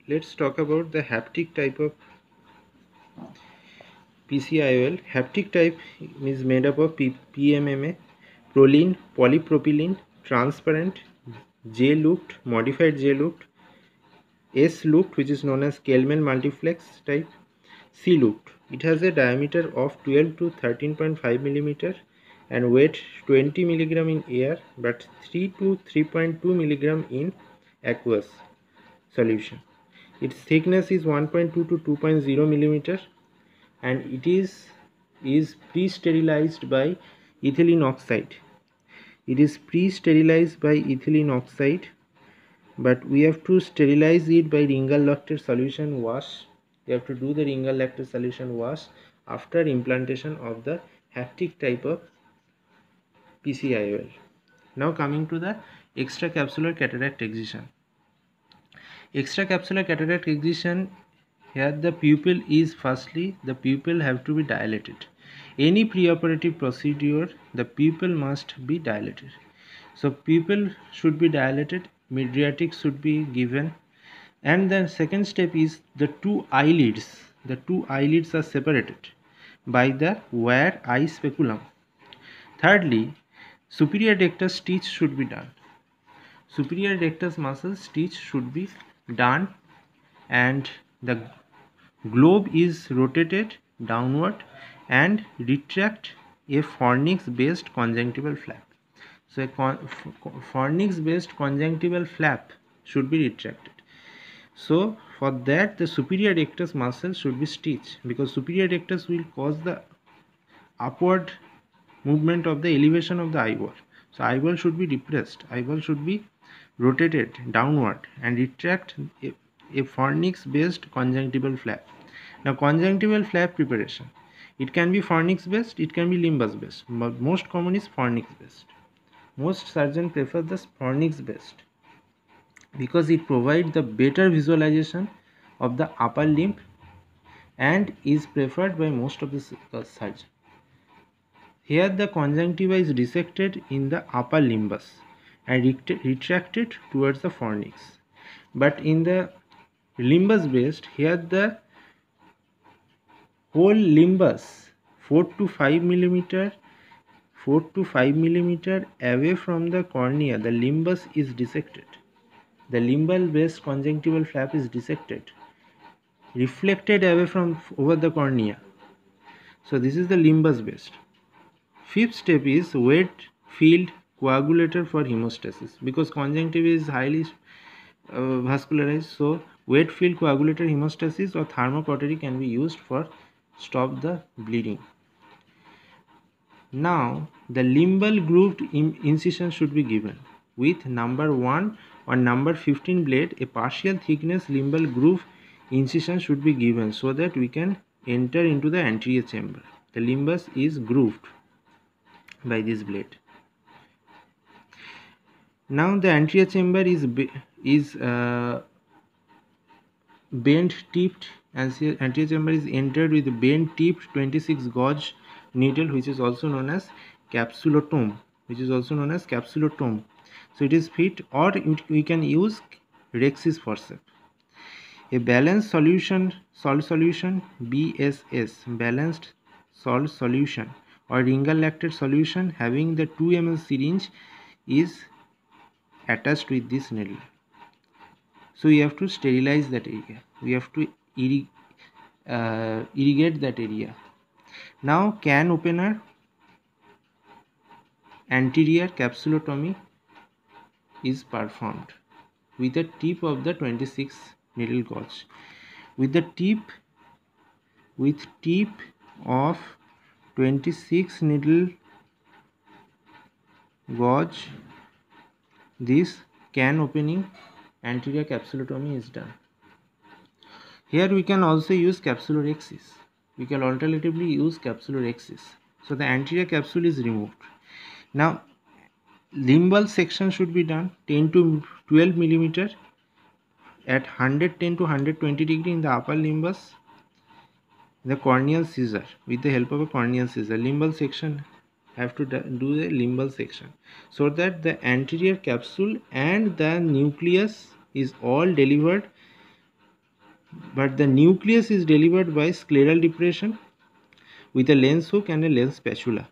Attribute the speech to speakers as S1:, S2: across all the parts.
S1: let's talk about the haptic type of PCIOL. Haptic type is made up of PMMA, proline, polypropylene, transparent, J-looped, modified J-looped, S-looped, which is known as Kelman multiplex type, C-looped. It has a diameter of 12 to 13.5 millimeter and weight 20 milligram in air, but 3 to 3.2 milligram in aqueous solution. Its thickness is 1.2 to 2.0 millimeter, and it is pre-sterilized by ethylene oxide. It is pre-sterilized by ethylene oxide, but we have to sterilize it by Ringal-Lactate solution wash. We have to do the Ringal-Lactate solution wash after implantation of the haptic type of PCIOL. Now coming to the extracapsular cataract excision. Extracapsular cataract excision, here the pupil is, firstly the pupil have to be dilated. Any preoperative procedure, the pupil must be dilated. So pupil should be dilated, mydriatic should be given, and the second step is the two eyelids. The two eyelids are separated by the wire eye speculum. Thirdly, superior rectus stitch should be done. Superior rectus muscle stitch should be done, and the globe is rotated downward and retract a fornix based conjunctival flap. So a fornix based conjunctival flap should be retracted. So for that the superior rectus muscle should be stitched, because superior rectus will cause the upward movement of the elevation of the eyeball. So eyeball should be depressed, eyeball should be rotated downward and retract a fornix based conjunctival flap. Now conjunctival flap preparation, it can be fornix based, it can be limbus based, but most common is fornix based. Most surgeons prefer the fornix based because it provides the better visualization of the upper limb and is preferred by most of the surgeons. Here the conjunctiva is dissected in the upper limbus and retracted towards the fornix. But in the limbus based, here the whole limbus 4 to 5 millimeter away from the cornea, the limbus is dissected. The limbal based conjunctival flap is dissected, reflected away from over the cornea. So this is the limbus based. Fifth step is wet field coagulator for hemostasis, because conjunctiva is highly vascularized. So wet field coagulator hemostasis or thermocautery can be used for stop the bleeding. Now the limbal grooved incision should be given with number 1 or number 15 blade. A partial thickness limbal groove incision should be given so that we can enter into the anterior chamber. The limbus is grooved by this blade. Now the anterior chamber is bent tipped, and anterior chamber is entered with bent tipped 26 gauge needle, which is also known as capsulotome. So it is fit, or we can use Rexis forceps. A balanced solution, salt solution, BSS, balanced salt solution, or Ringal-Lactate solution having the 2 ml syringe is attached with this needle. So we have to sterilize that area, we have to irrigate that area. Now can opener, anterior capsulotomy is performed with the tip of the 26 needle gauge. With tip of 26 needle gauge, this can opening anterior capsulotomy is done. Here we can also use capsulorhexis. We can alternatively use capsulorhexis. So the anterior capsule is removed. Now limbal section should be done 10 to 12 millimeter at 110 to 120 degree in the upper limbus. The corneal scissor, with the help of a corneal scissor, limbal section have to do the limbal section so that the anterior capsule and the nucleus is all delivered but the nucleus is delivered by scleral depression with a lens hook and a lens spatula.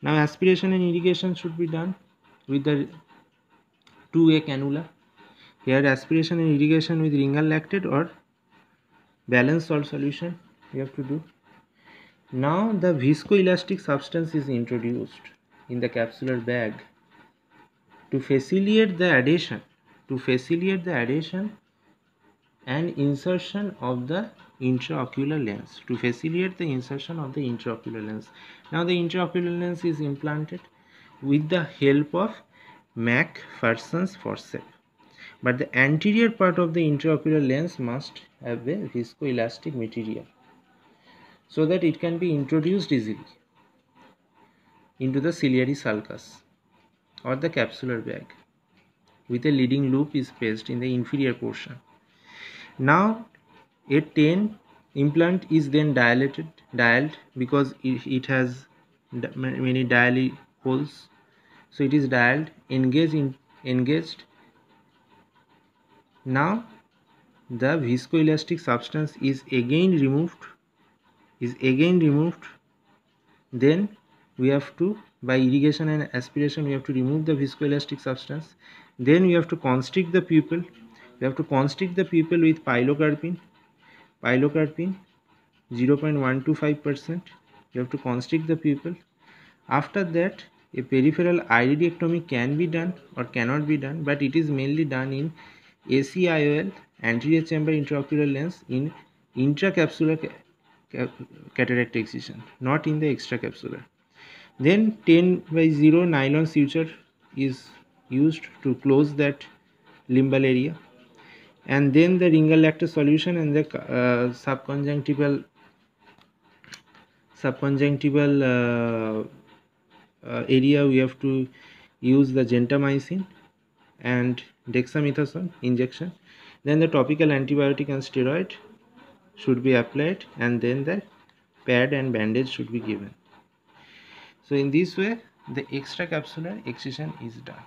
S1: Now aspiration and irrigation should be done with the 2A cannula. Here aspiration and irrigation with Ringal lactate or balanced salt solution you have to do. Now the viscoelastic substance is introduced in the capsular bag to facilitate the adhesion and insertion of the intraocular lens. Now the intraocular lens is implanted with the help of Macpherson's forceps. But the anterior part of the intraocular lens must have a viscoelastic material so that it can be introduced easily into the ciliary sulcus or the capsular bag with a leading loop is placed in the inferior portion. Now a 10 implant is then dialed because it has many dial holes, so it is dialed, engaged. Now the viscoelastic substance is again removed. Then we have to, by irrigation and aspiration, we have to remove the viscoelastic substance. Then we have to constrict the pupil. With pilocarpine 0.125%. You have to constrict the pupil. After that, a peripheral iridectomy can be done or cannot be done, but it is mainly done in ACIOL, anterior chamber intraocular lens, in intracapsular cataract excision, not in the extracapsular. Then 10/0 nylon suture is used to close that limbal area, and then the Ringal lactate solution and the subconjunctival area we have to use the gentamicin and dexamethasone injection. Then the topical antibiotic and steroid should be applied, and then the pad and bandage should be given. So in this way the extracapsular excision is done.